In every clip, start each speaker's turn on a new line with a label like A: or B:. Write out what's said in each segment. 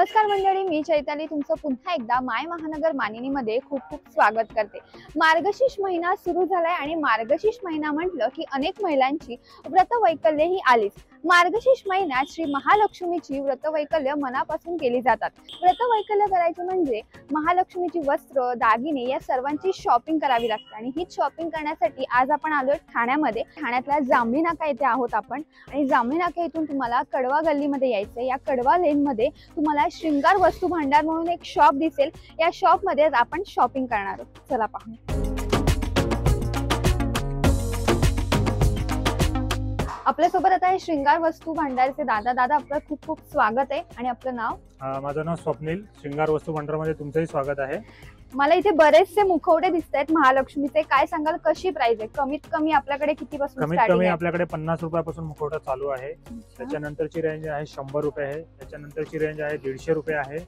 A: नमस्कार मंडळी, मी चैताली तुमचं पुन्हा एकदा माय महानगर मानिनीमध्ये खूप खूप स्वागत करते। मार्गशीर्ष महिना सुरू झालाय आणि मार्गशीर्ष महिना म्हटलं की अनेक महिलांची व्रतवैकल्य ही आलीच। मार्गशीर्ष महिन्यात श्री महालक्ष्मीची व्रतवैकल्य मनापासून केली जातात। व्रतवैकल्य करायचे म्हणजे महालक्ष्मीची वस्त्र, दागिने या सर्वांची शॉपिंग करावी लागते आणि ही शॉपिंग करण्यासाठी आज आपण आलोय ठाण्यामध्ये। ठाण्यातल्या जांभळी नाका येथे आहोत आपण आणि जांभळी नाका इथून तुम्हाला कडवा गल्लीमध्ये यायचंय। या कडवा लेन मध्ये तुम्हाला श्रृंगार वस्तू भांडार म्हणून एक शॉप दिसेल। या शॉप मध्ये आपण शॉपिंग करणार आहोत, चला पाहू। आपल्यासोबत आता हे श्रृंगार वस्तू भांडारचे दादा आपलं खूप खूप स्वागत आहे आणि आपलं नाव?
B: माझं नाव स्वप्नील, श्रृंगार वस्तू भांडारमध्ये तुमचंही स्वागत आहे।
A: मला इथे बरेचसे मुखवटे दिसतात महालक्ष्मीचे, काय सांगाल कशी प्राइस आहे? कमीत कमी आपल्याकडे किती पासून
B: स्टार्टिंग आहे? कमीत कमी आपल्याकडे 50 रुपयापासून मुखवटा चालू आहे। त्याच्यानंतरची रेंज आहे 100 रुपये आहे, त्याच्यानंतरची रेंज आहे 150 रुपये आहे,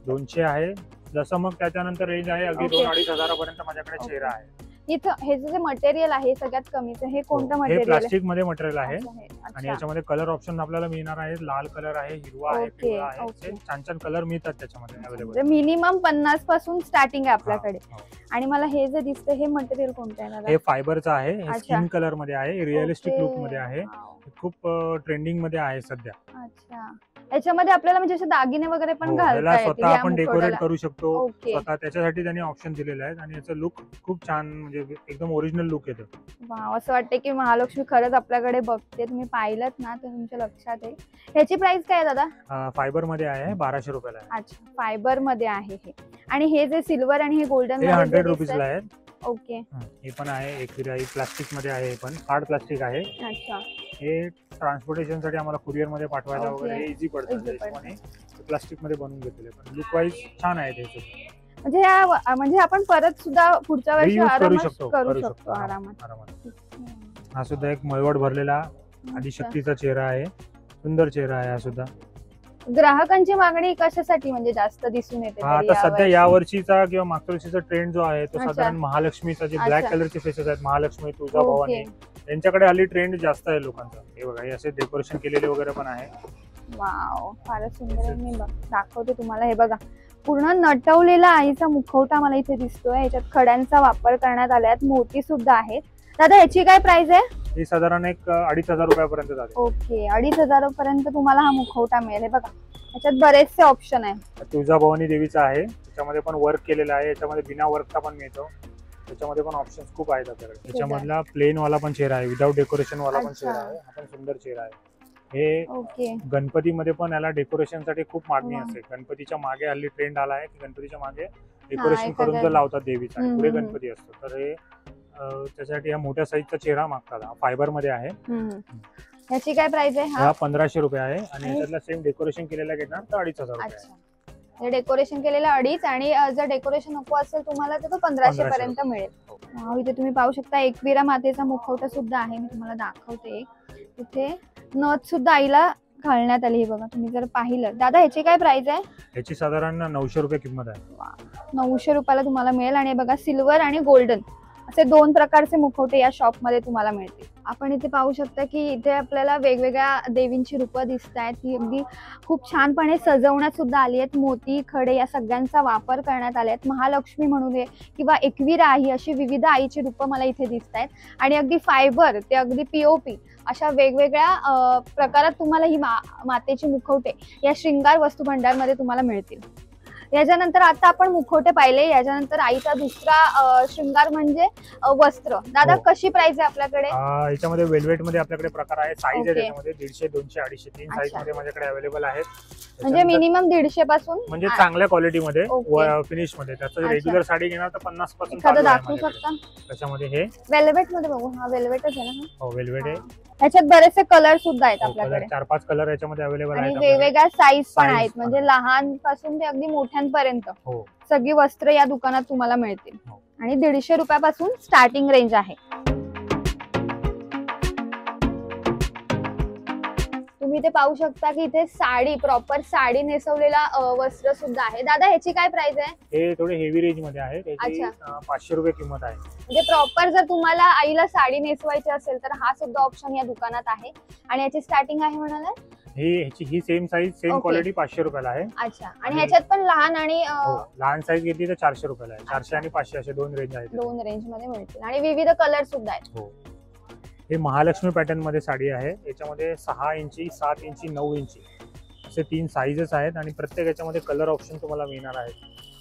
B: 200 आहे, जसं मग त्याच्यानंतर रेंज आहे अगदी 2-2.5 हजारापर्यंत माझ्याकडे चेहरा आहे।
A: इथं हे जे मटेरियल आहे सगळ्यात कमीचं हे कोणतं मटेरियल आहे?
B: प्लास्टिक मध्ये मटेरियल आहे आणि याच्यामध्ये कलर ऑप्शन आपल्याला मिळणार आहे। लाल कलर आहे, हिरवा आहे, पिवळा आहे, छान छान कलर मिळतात त्याच्यामध्ये अवेलेबल।
A: मिनिमम 50 पासून स्टार्टिंग आहे आपल्याकडे। आणि मला हे जे दिसते हे मटेरियल कोणतं आहे?
B: हे फायबरचं आहे, हे स्किन कलर मध्ये आहे, रिअलिस्टिक लुक मध्ये आहे, खूप ट्रेंडिंग मध्ये आहे सध्या।
A: अच्छा, याच्यामध्ये आपल्याला म्हणजे असे दागिने वगैरे पण घालता येतील,
B: स्वतः आपण डेकोरेट करू शकतो स्वतः, त्याच्यासाठी त्यांनी ऑप्शन दिलेले आहेत आणि याचं लुक खूप छान, म्हणजे एकदम ओरिजिनल लुक येतो।
A: वाव, असं वाटतं की महालक्ष्मी खरंच आपल्याकडे बघते। तुम्ही पाहिलंत ना तर तुमच्या लक्षात येईल। ह्याची प्राइस काय आहे दादा?
B: फायबर मध्ये आहे, 1200 रुपयाला आहे।
A: अच्छा, फायबर मध्ये आहे हे। आणि हे जे सिल्वर आणि हे गोल्डन
B: 100 रुपीजला आहे।
A: ओके,
B: हे पण आहे, एक प्लास्टिक मध्ये आहे, हे पण हार्ड प्लास्टिक आहे।
A: अच्छा,
B: हे ट्रान्सपोर्टेशन साठी आम्हाला कुरिअर मध्ये पाठवायला वगैरे इझी पडतं, प्लास्टिक मध्ये बनवून घेतले, पण लुक वाईज छान आहे ते।
A: म्हणजे आपण परत सुद्धा पुढच्या वर्षी
B: करू शकतो
A: आरामात।
B: हा सुद्धा एक मळवट भरलेला आदिशक्तीचा चेहरा आहे, सुंदर चेहरा आहे हा सुद्धा।
A: ग्राहकांची मागणी कशासाठी म्हणजे जास्त दिसून येते?
B: आता सध्या या वर्षीचा किंवा मागच्या वर्षीचा ट्रेंड जो आहे तो साधारण महालक्ष्मीचा, जे ब्लॅक कलरचे फेसेस आहेत, महालक्ष्मी, तुळजाभवानी, यांच्याकडे हल्ली ट्रेंड जास्त आहे लोकांचा। हे बघा, हे असे डेकोरेशन केलेले वगैरे पण आहे।
A: वाव, फारच सुंदर। मी दाखवते तुम्हाला, हे बघा पूर्ण नटवलेला आईचा मुखवटा मला इथे दिसतोय। याच्यात खड्यांचा वापर करण्यात आलाय, मोती सुद्धा आहेत। दादा याची काय प्राइस आहे?
B: ही साधारण एक 2,500 रुपयापर्यंत जाते।
A: ओके, 2,500 पर्यंत तुम्हाला हा मुखवटा मिळेल। हे बघा, याच्यात बरेचसे ऑप्शन आहे।
B: तुळजाभवानी देवीचा आहे, त्याच्यामध्ये पण वर्क केलेला आहे, याच्यामध्ये बिना वर्कचा पण मिळतो, त्याच्यामध्ये पण ऑप्शन्स खूप आहेत आपल्याकडे। त्याच्यामधला प्लेन वाला पण चेहरा आहे, विदाउट डेकोरेशन वाला पण चेहरा आहे, हा पण सुंदर चेहरा आहे। हे गणपतीमध्ये पण याला डेकोरेशन साठी खूप मागणी असते। गणपतीच्या मागे हल्ली ट्रेंड आला आहे की गणपतीच्या मागे डेकोरेशन करून जो लावतात देवीचा, पुढे गणपती असतो, तर हे त्यासाठी हा मोठ्या साईजचा चेहरा मागतात। फायबर मध्ये आहे।
A: याची काय प्राइस आहे?
B: हा 1500 रुपये आहे आणि याच्यातला सेम डेकोरेशन केलेला घेणार तर 2,500 रुपये।
A: हे डेकोरेशन केलेलं 2,500 आणि जर डेकोरेशन नको असेल तुम्हाला तर तो 1500 पर्यंत मिळेल। इथे तुम्ही पाहू शकता एकविरा मातेचा मुखवटा सुद्धा आहे, मी तुम्हाला दाखवते। इथे नथ सुद्धा आईला घालण्यात आली, बघा तुम्ही जर पाहिलं। दादा ह्याची काय प्राइस आहे?
B: ह्याची साधारण 900 रुपये किंमत आहे।
A: 900 रुपयाला तुम्हाला मिळेल आणि बघा सिल्वर आणि गोल्डन असे 2 प्रकारचे मुखवटे या शॉप मध्ये तुम्हाला मिळतील। आपण इथे पाहू शकता की इथे आपल्याला वेगवेगळ्या देवींची रूपं दिसत आहेत, ती अगदी खूप छानपणे सजवण्यात सुद्धा आली आहेत। मोती, खडे या सगळ्यांचा वापर करण्यात आले आहेत। महालक्ष्मी म्हणून किंवा एकविरा आई अशी विविध आईची रूपं मला इथे दिसत आहेत आणि अगदी फायबर ते अगदी पीओपी अशा वेगवेगळ्या प्रकारात तुम्हाला ही मातेची मुखवटे या श्रृंगार वस्तू भांडार मध्ये तुम्हाला मिळतील। याच्यानंतर आता आपण मुखवटे पाहिले, याच्यानंतर आईचा दुसरा श्रृंगार म्हणजे वस्त्र। दादा कशी प्राइस आहे आपल्याकडे?
B: याच्यामध्ये वेल्वेट मध्ये आपल्याकडे प्रकार आहे, साईज आहे त्याच्यामध्ये 150, 200, 250, 3 साईज मध्ये माझ्याकडे अवेलेबल आहेत।
A: म्हणजे मिनिमम 150 पासून,
B: म्हणजे चांगल्या क्वालिटी मध्ये फिनिश मध्ये। त्याचं रेग्युलर साडी घेणार तर 50 पासून
A: दाखवू शकता।
B: त्याच्यामध्ये हे
A: वेल्वेट मध्ये बघू, हा वेल्वेटच आहे ना?
B: हो, वेल्वेट आहे।
A: याच्यात बरेचसे कलर सुद्धा आहेत आपल्याकडे,
B: 4-5 कलर याच्यामध्ये अवेलेबल आहेत
A: आणि वेगवेगळ्या साईज पण आहेत, म्हणजे लहान पासून ते अगदी मोठ्यांपर्यंत सगळी वस्त्र या दुकानात तुम्हाला मिळतील। आणि 150 रुपयापासून स्टार्टिंग रेंज आहे। तुम्ही इथे पाहू शकता की इथे साडी, प्रॉपर साडी नेसवलेला वस्त्र सुद्धा आहे। दादा ह्याची काय प्राइस आहे?
B: हे थोडे हेवी रेंज मध्ये आहे, त्याची 500 रुपये किंमत आहे।
A: म्हणजे प्रॉपर जर तुम्हाला आईला साडी नेसवायची असेल तर हा सुद्धा ऑप्शन या दुकानात आहे। आणि याची स्टार्टिंग आहे म्हणाला?
B: ही same size same
A: Okay.
B: Quality 500 रुपयाला आहे.
A: अच्छा, आणि ह्याच्यात पण लहान आणि
B: हो, लहान साईज घेतली तर 400 रुपयाला आहे. 400 आणि 500 असे दोन रेंज आहेत.
A: दोन रेंज मध्ये मिळतील आणि विविध कलर सुद्धा आहेत.
B: हो, हे महालक्ष्मी पॅटर्न मध्ये साडी आहे. याच्यामध्ये 6 इंची, 7 इंची, 9 इंची असे 3 साईजेस आहेत आणि प्रत्येक याच्यामध्ये कलर ऑप्शन तुम्हाला मिळणार आहे.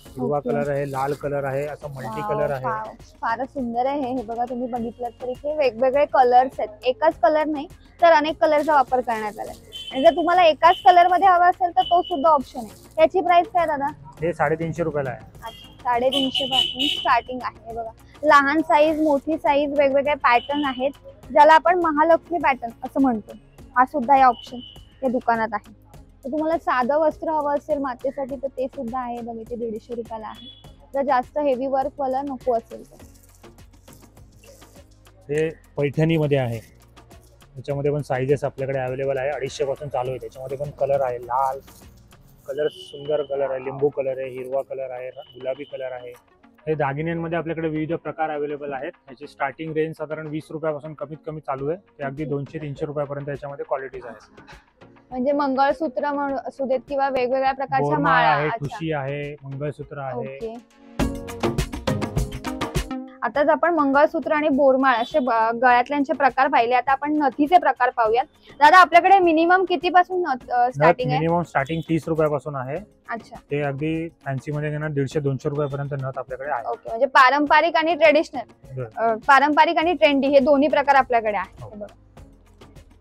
B: हिरवा
A: Okay.
B: कलर आहे, लाल कलर आहे, असा मल्टी कलर आहे.
A: फारच सुंदर आहे हे बघा. तुम्ही बघितलं तर इथे वेगवेगळे कलर्स आहेत. एकाच कलर नाही तर अनेक कलरचा वापर करण्यात आलाय. आणि जर तुम्हाला एकाच कलर मध्ये हवा असेल तर तो सुद्धा ऑप्शन आहे. त्याची प्राइस काय दादा?
B: हे 350 रुपयाला आहे.
A: अच्छा, 350 पासून स्टार्टिंग आहे. हे बघा, लहान साईज, मोठी साईज, वेगवेगळे पॅटर्न आहेत, ज्याला आपण महालक्ष्मी पॅटर्न असं म्हणतो. हा सुद्धा हे ऑप्शन या दुकानात आहे. तर तुम्हाला साधं वस्त्र हवं असेल मातेसाठी तर ते सुद्धा आहे बघा. इथे 150 रुपयाला आहे. जर जास्त हेवी वर्क वाला नको असेल तर
B: हे पैठणी मध्ये आहे. त्याच्यामध्ये पण साईजेस आपल्याकडे अवेलेबल आहे. 250 पासून चालू आहे. त्याच्यामध्ये पण कलर आहे, लाल कलर, सुंदर कलर आहे, लिंबू कलर आहे, हिरवा कलर आहे, गुलाबी कलर आहे. हे दागिन्यांमध्ये आपल्याकडे विविध प्रकार अवेलेबल आहेत. याची स्टार्टिंग रेंज साधारण 20 रुपयापासून कमीत कमी चालू आहे. ते अगदी 200-300 रुपयापर्यंत याच्यामध्ये क्वालिटीज आहेत.
A: म्हणजे मंगळसूत्र म्हणून असू देत किंवा वेगवेगळ्या प्रकारच्या
B: बोरमाळ
A: माळा.
B: आहे,
A: अच्छा.
B: ठुशी आहे, मंगळसूत्र आहे.
A: ओके. आताच आपण मंगळसूत्र आणि बोरमाळ असे गळ्यातल्यांचे प्रकार पाहिले. आता आपण नथीचे प्रकार पाहूयात. दादा, आपल्याकडे मिनिमम किती पासून स्टार्टिंग आहे?
B: मिनिमम स्टार्टिंग 30 रुपयापासून आहे.
A: अच्छा,
B: ते अगदी फॅन्सी मध्ये घेणार 150-200 रुपयापर्यंत नथ आपल्याकडे आहे.
A: ओके. म्हणजे पारंपरिक आणि ट्रेडिशनल, पारंपरिक आणि ट्रेंडी हे दोन्ही प्रकार आपल्याकडे आहेत.
B: हो.
A: हे बघा.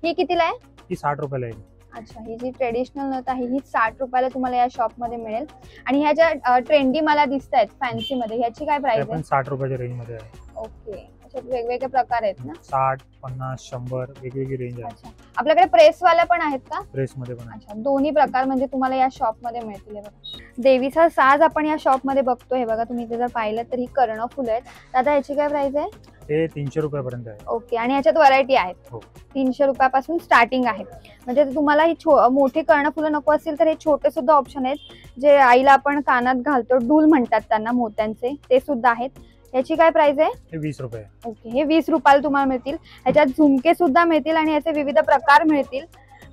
A: ही कितीला आहे?
B: ही 60 रुपयाला आहे.
A: अच्छा, ही जी ट्रेडिशनल नथ आहे ही 60 रुपयाला तुम्हाला या शॉप मध्ये मिळेल. आणि ह्या ज्या ट्रेंडी मला दिसत आहेत फॅन्सी मध्ये, ह्याची काय
B: ते
A: प्राइस
B: पण
A: आहे?
B: 60 रुपयाच्या रेंज मध्ये आहे.
A: ओके. अच्छा, वेगवेगळे प्रकार आहेत ना?
B: 60, 50, 100 वेगवेगळी रेंज आहे.
A: अच्छा, आपल्याकडे प्रेस वाल्या पण आहेत का?
B: ड्रेस मध्ये पण आहे.
A: अच्छा, दोन्ही प्रकार म्हणजे तुम्हाला या शॉप मध्ये मिळतील. हे बघा, देवीचा साज आपण या शॉप मध्ये बघतोय. हे बघा, तुम्ही इथे जर पाहिलं तर ही कर्णफुलं आहेत. दादा, याची काय प्राइस आहे?
B: ते 300 रुपयापर्यंत आहे.
A: ओके. आणि याच्यात व्हरायटी आहेत.
B: हो.
A: 300 रुपयापासून स्टार्टिंग आहे. म्हणजे तुम्हाला ही मोठी कर्णफुलं नको असेल तर हे छोटे सुद्धा ऑप्शन आहेत, जे आईला आपण कानात घालतो, डूल म्हणतात त्यांना, मोत्यांचे, ते सुद्धा आहेत. याची काय प्राइस आहे?
B: हे 20 रुपये.
A: ओके. हे 20 रुपयाला तुम्हाला मिळतील. ह्याच्यात झुमके सुद्धा मिळतील आणि याचे विविध प्रकार मिळतील.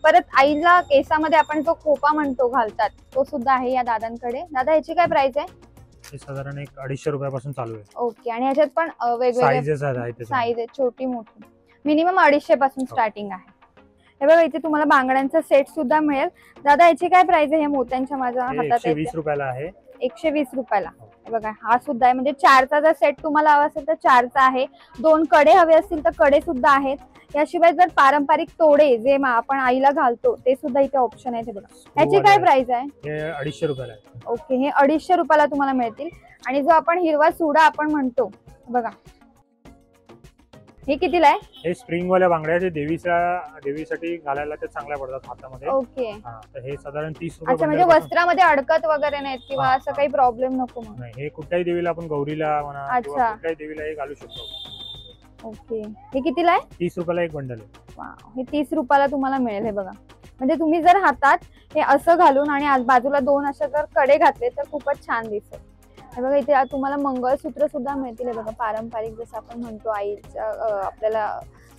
A: परत आईला केसामध्ये आपण जो खोपा म्हणतो घालतात, तो सुद्धा आहे या दादांकडे. दादा, याची काय प्राइस आहे?
B: हे साधारण 250 रुपयापासून चालू आहे.
A: ओके. आणि ह्याच्यात पण वेगवेगळे
B: साईजेस आहेत.
A: साईज आहे, छोटी मोठी. मिनिमम 250 पासून स्टार्टिंग आहे. हे बघा, इथे तुम्हाला बांगड्यांचा सेट सुद्धा मिळेल. दादा, याची काय प्राइस आहे? हे मोत्यांच्या माझ्या हातात
B: 120 रुपयाला आहे.
A: 120 रुपयाला. हे बघा, हा सुद्धा आहे. म्हणजे 4चा जर सेट तुम्हाला हवा असेल तर 4चा आहे. 2 कडे हवे असतील तर कडे सुद्धा आहेत. याशिवाय जर पारंपरिक तोडे जे आपण आईला घालतो ते सुद्धा इथे ऑप्शन आहे. बघा, याची काय प्राइस आहे?
B: हे 250 रुपयाला आहे.
A: ओके. हे 250 रुपयाला तुम्हाला मिळतील. आणि जो आपण हिरवा सुडा आपण म्हणतो, बघा, हे कितीला आहे?
B: हे स्प्रिंग वाल्या बांगड्या जे देवीसाठी घालायला ते चांगल्या पडतात हातामध्ये.
A: ओके.
B: तर हे साधारण 30 रुपये.
A: अच्छा, म्हणजे वस्त्रामध्ये अडकत वगैरे नाहीत किंवा असं काही प्रॉब्लेम नको म्हणून.
B: नाही, हे कुठल्याही देवीला आपण गौरीला म्हणा किंवा कुठल्याही देवीला हे घालू शकतो.
A: ओके. हे कितीला आहे?
B: 30 रुपयाला एक बंडल आहे.
A: वाव, हे 30 रुपयाला तुम्हाला मिळेल. हे बघा, म्हणजे तुम्ही जर हातात हे असं घालून आणि बाजूला 2 अशा जर कडे घातले तर खूपच छान दिसेल. हे बघा, इथे तुम्हाला मंगळसूत्र सुद्धा मिळतील. हे बघा, पारंपरिक जसं आपण म्हणतो आईचा आपल्याला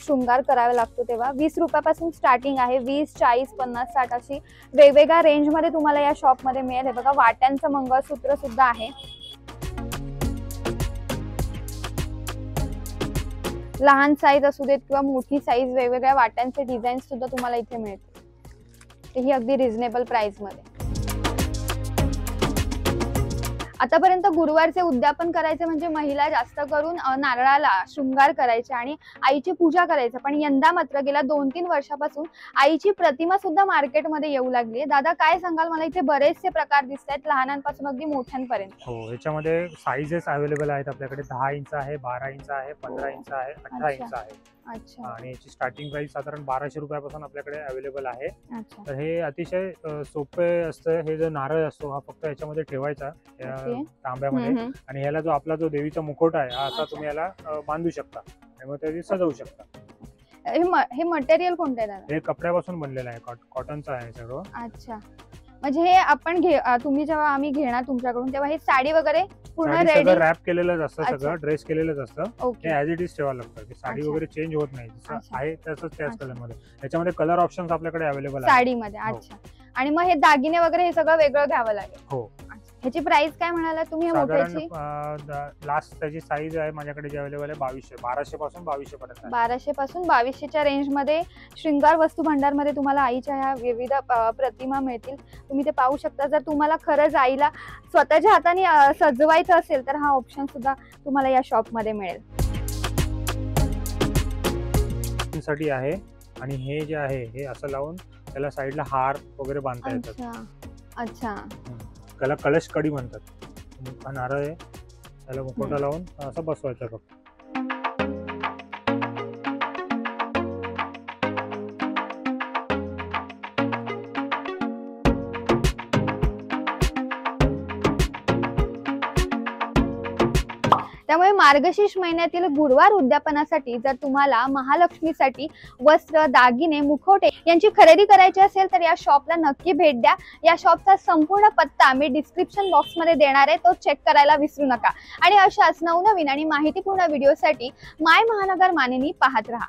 A: शृंगार करावा लागतो तेव्हा 20 रुपयापासून स्टार्टिंग आहे. 20, 40, 50, 60 अशी वेगवेगळ्या रेंज मध्ये तुम्हाला या शॉप मध्ये मिळेल. हे बघा, वाट्यांचं मंगळसूत्र सुद्धा आहे. लहान साईज असू देत किंवा मोठी साईज, वेगवेगळ्या वाट्यांचे डिझाईन सुद्धा तुम्हाला इथे मिळतील. तेही अगदी रिझनेबल प्राइस मध्ये. आतापर्यंत गुरुवारचे उद्यापन करायचे म्हणजे महिला जास्त करून नारळाला शृंगार करायचे आणि आईची पूजा करायची. पण यंदा मात्र गेल्या 2-3 वर्षापासून आईची प्रतिमा सुद्धा मार्केटमध्ये येऊ लागली आहे. दादा, काय सांगाल? मला इथे बरेचसे प्रकार दिसत आहेत, लहानांपासून अगदी मोठ्यांपर्यंत.
B: हो, ह्याच्यामध्ये साईजेस अवेलेबल आहेत आपल्याकडे. 10 इंच आहे, 12 इंच आहे, 15 इंच आहे, 18 इंच आहे.
A: अच्छा.
B: आणि याची स्टार्टिंग प्राइस साधारण 1200 रुपयापासून आपल्याकडे अवेलेबल आहे.
A: अच्छा.
B: तर हे अतिशय सोपे असतं. हे जो नारळ असतो हा फक्त याच्यामध्ये ठेवायचा तांब्यामध्ये, आणि ह्याला जो आपला जो देवीचा मुखवटा आहे हा असा तुम्ही याला बांधू शकता आणि मग त्याची सजवू शकता.
A: हे मटेरियल कोणतं आहे दादा?
B: हे कपड्यापासून बनलेलं आहे, कॉटनचं आहे सगळं.
A: अच्छा, म्हणजे हे आपण तुम्ही जेव्हा आम्ही घेणार तुमच्याकडून तेव्हा हे साडी वगैरे पूर्ण
B: साडी
A: रेडी.
B: सगळं रॅप केलेलंच असतं,
A: अच्छा.
B: सगळं ड्रेस केलेलंच असतं. हे
A: ओके.
B: ऍज इट इज ठेवावं लागतं. साडी
A: अच्छा.
B: वगैरे चेंज होत नाही, जसं
A: अच्छा.
B: आहे तसंच त्याच
A: अच्छा.
B: कलर मध्ये. याच्यामध्ये कलर ऑप्शन्स आपल्याकडे अवेलेबल आहे.
A: साडीमध्ये.
B: हो.
A: अच्छा. आणि मग हे दागिने वगैरे हे सगळं वेगळं घ्यावं लागेल.
B: हो.
A: अच्छा. ह्याची प्राइस काय म्हणाला तुम्ही ह्या मोठ्याची?
B: साधारण लास्ट त्याची साईज आहे माझ्याकडे जी अवेलेबल आहे 1200 पासून 2200 पर्यंत आहे.
A: 1200 पासून 2200च्या रेंज मध्ये श्रृंगार वस्तू भंडार मध्ये तुम्हाला आईच्या ह्या विविध प्रतिमा मिळतील. तुम्ही ते पाहू शकता. जर तुम्हाला खरंच आईला स्वतःच्या हाताने सजवायचं असेल तर हा ऑप्शन सुद्धा तुम्हाला या शॉप मध्ये मिळेल.
B: साठी आहे. आणि हे जे आहे हे असं लावून त्याला साईडला हार वगैरे बांधता येतात.
A: अच्छा. अच्छा.
B: त्याला कलश कडी म्हणतात. हा नारळ आहे, त्याला मुखवटा लावून असं बसवायचं फक्त.
A: त्यामुळे मार्गशीर्ष महिन्यातील गुरुवार उद्यापनासाठी जर तुम्हाला महालक्ष्मीसाठी वस्त्र, दागिने, मुखवटे यांची खरेदी करायची असेल तर या शॉपला नक्की भेट द्या. या शॉपचा संपूर्ण पत्ता मी डिस्क्रिप्शन बॉक्स मध्ये देणार आहे, तो चेक करायला विसरू नका. आणि अशाच नवनवीन आणि माहितीपूर्ण व्हिडिओसाठी माय महानगर मानिनी पाहत रहा.